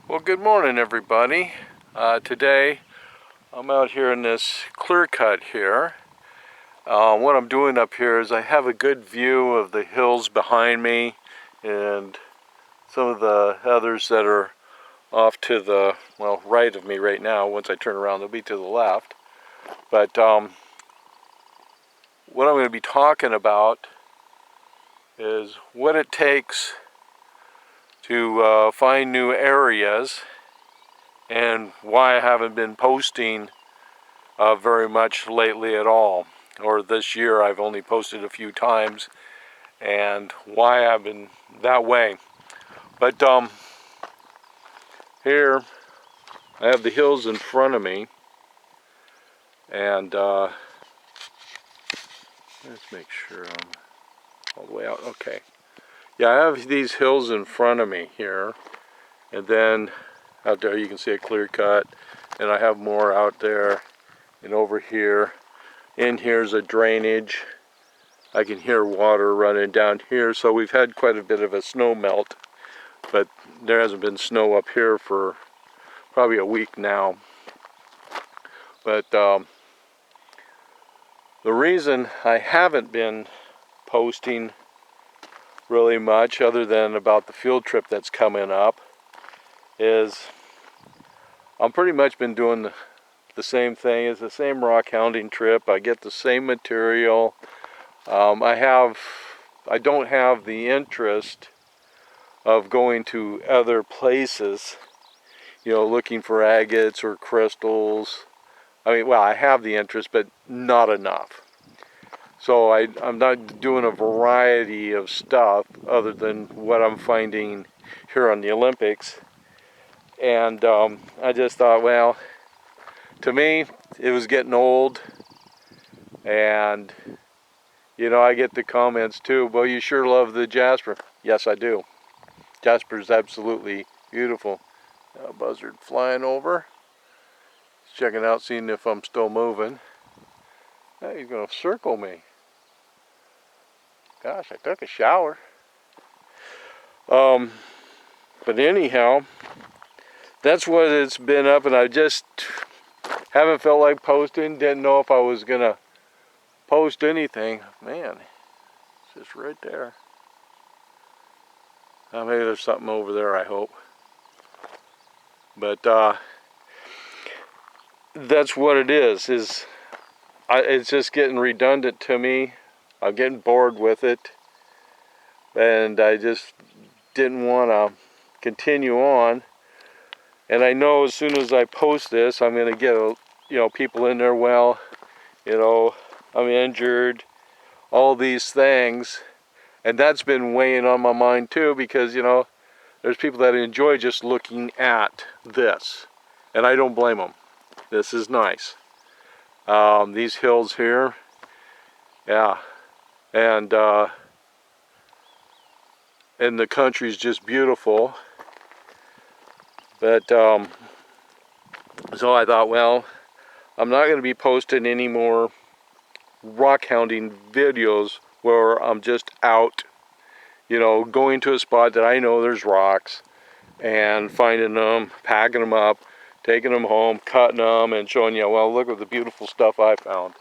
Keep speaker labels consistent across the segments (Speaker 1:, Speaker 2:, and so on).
Speaker 1: Well, good morning, everybody. Today I'm out here in this clear cut here. What I'm doing up here is I have a good view of the hills behind me and some of the others that are off to the, well, right of me right now. Once I turn around, they'll be to the left. But what I'm going to be talking about is what it takes to find new areas and why I haven't been posting very much lately at all. Or this year I've only posted a few times, and why I've been that way. But here I have the hills in front of me, and let's make sure I'm all the way out. Okay. Yeah, I have these hills in front of me here, and then out there you can see a clear cut, and I have more out there and over here. In here's a drainage. I can hear water running down here, so we've had quite a bit of a snow melt, but there hasn't been snow up here for probably a week now. But the reason I haven't been posting really much, other than about the field trip that's coming up, is I'm pretty much been doing the same thing. It's the same rock hounding trip. I get the same material. I don't have the interest of going to other places, you know, looking for agates or crystals. I mean, well, I have the interest, but not enough. So I'm not doing a variety of stuff other than what I'm finding here on the Olympics. And I just thought, well, to me, it was getting old. And, you know, I get the comments too, well, you sure love the Jasper. Yes, I do. Jasper's absolutely beautiful. Buzzard flying over. He's checking out, seeing if I'm still moving. Hey, he's going to circle me. Gosh, I took a shower. But anyhow, that's what it's been up, and I just haven't felt like posting. Didn't know if I was going to post anything. Man, it's just right there. Maybe there's something over there, I hope. But that's what it is it's just getting redundant to me. I'm getting bored with it, and I just didn't want to continue on. And I know as soon as I post this, I'm going to get people in there, well, I'm injured, all these things. And that's been weighing on my mind too, because there's people that enjoy just looking at this, and I don't blame them. This is nice. These hills here, yeah, and the country's just beautiful. But so I thought, well, I'm not going to be posting any more rock hounding videos where I'm just out, going to a spot that I know there's rocks and finding them, packing them up, taking them home, cutting them, and showing you, well, look at the beautiful stuff I found.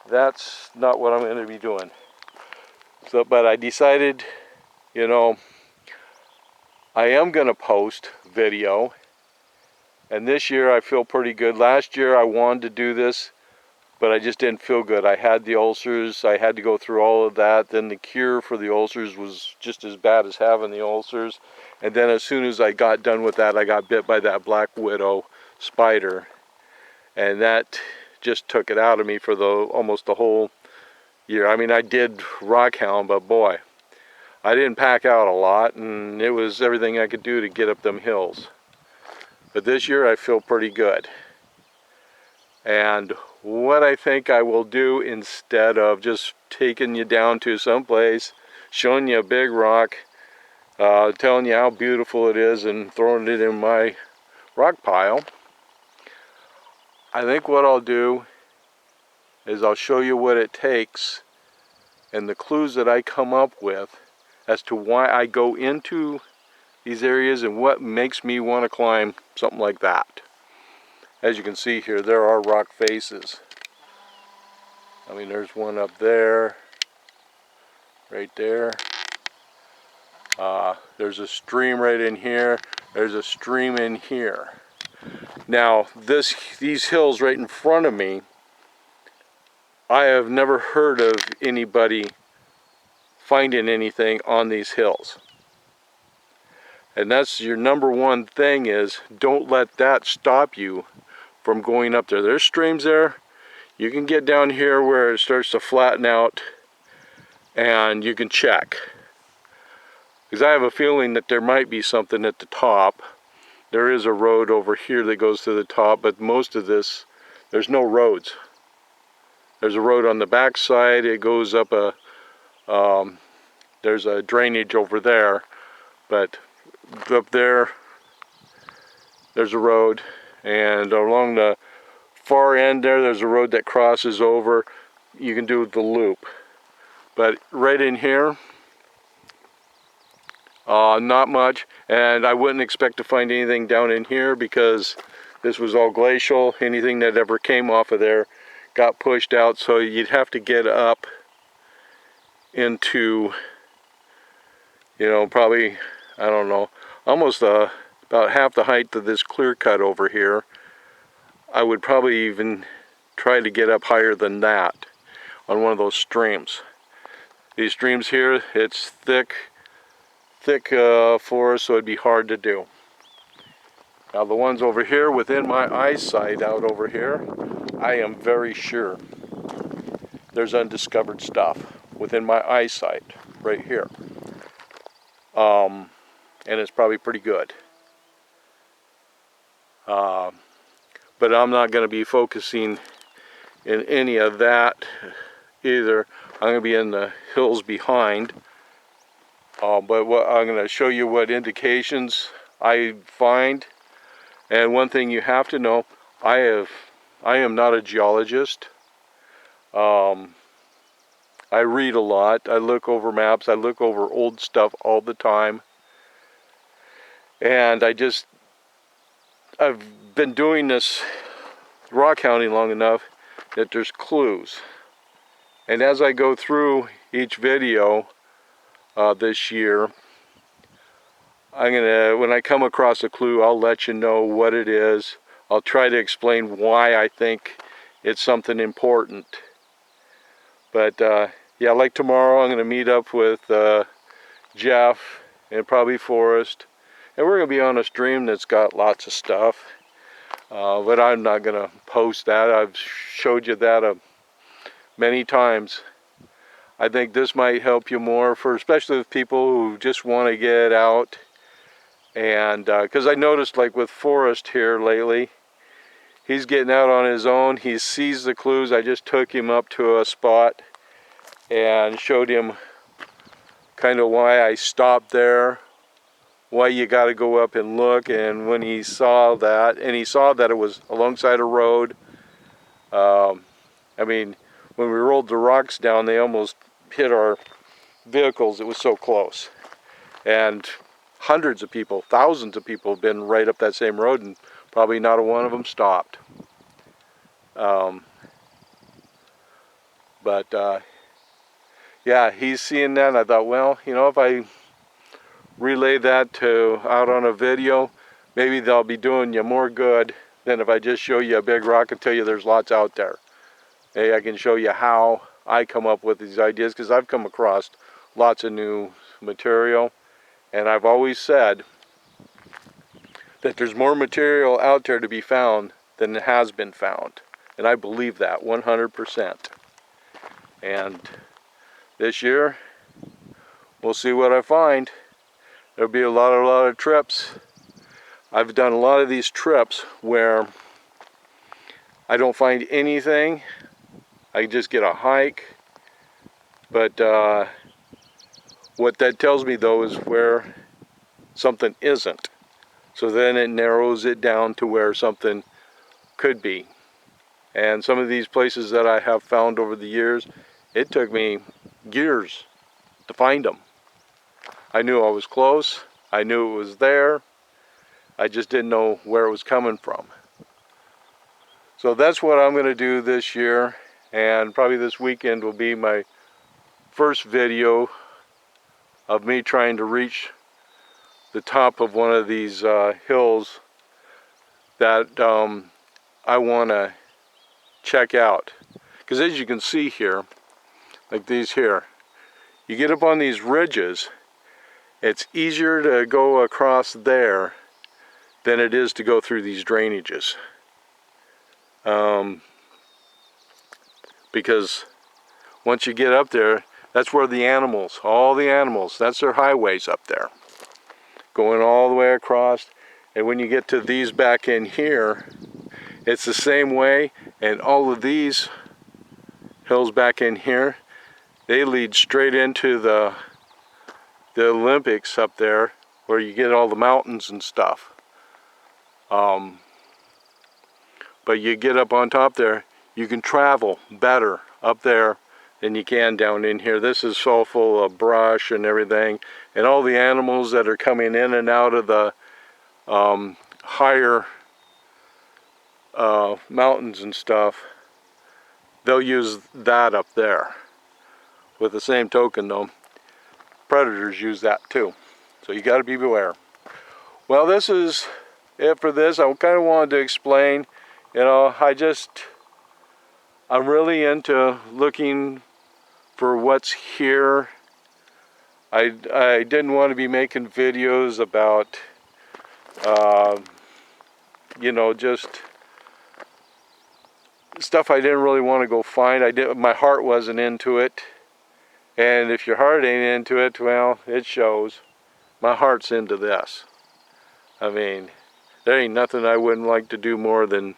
Speaker 1: That's not what I'm going to be doing. So, but I decided, I am going to post video. And this year I feel pretty good. Last year I wanted to do this, but I just didn't feel good. I had the ulcers. I had to go through all of that. Then the cure for the ulcers was just as bad as having the ulcers. And then as soon as I got done with that, I got bit by that black widow spider. And that just took it out of me for almost the whole year. I mean, I did rock hound, but boy, I didn't pack out a lot, and it was everything I could do to get up them hills. But this year I feel pretty good. And what I think I will do, instead of just taking you down to someplace, showing you a big rock, telling you how beautiful it is and throwing it in my rock pile, I think what I'll do is I'll show you what it takes and the clues that I come up with as to why I go into these areas and what makes me want to climb something like that. As you can see here, there are rock faces. I mean, there's one up there, right there. There's a stream right in here. There's a stream in here. Now, these hills right in front of me, I have never heard of anybody finding anything on these hills. And that's your number one thing, is don't let that stop you from going up there. There's streams there. You can get down here where it starts to flatten out and you can check. Because I have a feeling that there might be something at the top. There is a road over here that goes to the top, but most of this, there's no roads. There's a road on the back side. It goes up there's a drainage over there, but up there, there's a road, and along the far end there's a road that crosses over. You can do the loop. But right in here, not much, and I wouldn't expect to find anything down in here because this was all glacial. Anything that ever came off of there got pushed out, so you'd have to get up into, you know, probably, I don't know, almost about half the height of this clear cut over here. I would probably even try to get up higher than that on one of those streams. These streams here, it's thick forest, so it'd be hard to do. Now the ones over here within my eyesight out over here, I am very sure there's undiscovered stuff within my eyesight right here. And it's probably pretty good. But I'm not going to be focusing in any of that either. I'm going to be in the hills behind. But I'm going to show you what indications I find. And one thing you have to know, I am not a geologist. I read a lot. I look over maps. I look over old stuff all the time. And I've been doing this rock hounding long enough that there's clues. And as I go through each video this year, when I come across a clue, I'll let you know what it is. I'll try to explain why I think it's something important. But yeah, like tomorrow, I'm going to meet up with Jeff and probably Forrest, and we're going to be on a stream that's got lots of stuff. But I'm not going to post that. I've showed you that many times. I think this might help you more, especially with people who just want to get out. And because I noticed, like with Forrest here lately, he's getting out on his own. He sees the clues. I just took him up to a spot and showed him kind of why I stopped there, why you got to go up and look. And when he saw that, and he saw that it was alongside a road, I mean, when we rolled the rocks down, they almost hit our vehicles. It was so close. And hundreds of people, thousands of people have been right up that same road, and probably not a one of them stopped. Yeah, he's seeing that, and I thought, well, you know, if I relay that out on a video, maybe they'll be doing you more good than if I just show you a big rock and tell you there's lots out there. Hey, I can show you how I come up with these ideas, because I've come across lots of new material, and I've always said that there's more material out there to be found than has been found, and I believe that 100%. And this year, we'll see what I find. There'll be a lot of trips. I've done a lot of these trips where I don't find anything. I just get a hike. But what that tells me, though, is where something isn't. So then it narrows it down to where something could be. And some of these places that I have found over the years, it took me years to find them. I knew I was close. I knew it was there. I just didn't know where it was coming from. So that's what I'm going to do this year, and probably this weekend will be my first video of me trying to reach the top of one of these hills that I want to check out. Because as you can see here, like these here, you get up on these ridges, it's easier to go across there than it is to go through these drainages. Because once you get up there, that's where the animals, all the animals, that's their highways up there, going all the way across. And when you get to these back in here, it's the same way, and all of these hills back in here, they lead straight into the Olympics up there, where you get all the mountains and stuff. But you get up on top there, you can travel better up there than you can down in here. This is so full of brush and everything, and all the animals that are coming in and out of the higher mountains and stuff, they'll use that up there. With the same token though, predators use that too. So you got to be beware. Well, this is it for this. I kind of wanted to explain, you know, I'm really into looking for what's here. I didn't want to be making videos about, you know, just stuff I didn't really want to go find. My heart wasn't into it. And if your heart ain't into it, well, it shows. My heart's into this. I mean, there ain't nothing I wouldn't like to do more than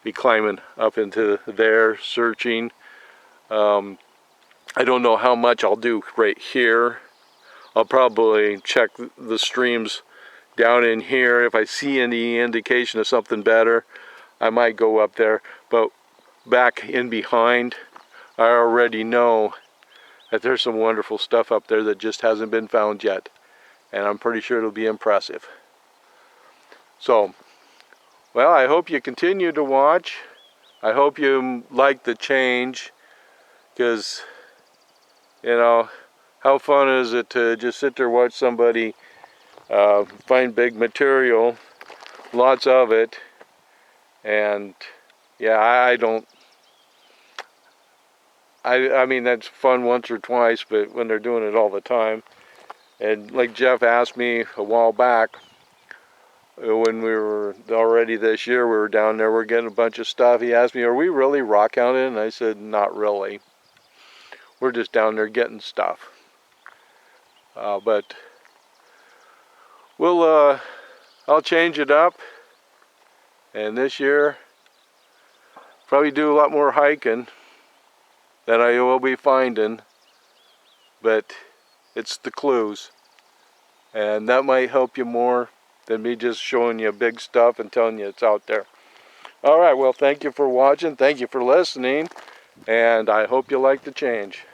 Speaker 1: be climbing up into there, searching. I don't know how much I'll do right here. I'll probably check the streams down in here. If I see any indication of something better, I might go up there. But back in behind, I already know that there's some wonderful stuff up there that just hasn't been found yet. And I'm pretty sure it'll be impressive. So, well, I hope you continue to watch. I hope you like the change, because, you know, how fun is it to just sit there and watch somebody find big material, lots of it, and yeah, I mean, that's fun once or twice, but when they're doing it all the time. And like Jeff asked me a while back, when we were already this year, we were down there, we're getting a bunch of stuff. He asked me, are we really rock hounding? And I said, not really. We're just down there getting stuff. But I'll change it up. And this year, probably do a lot more hiking than I will be finding. But it's the clues. And that might help you more than me just showing you big stuff and telling you it's out there. All right, well, thank you for watching. Thank you for listening. And I hope you like the change.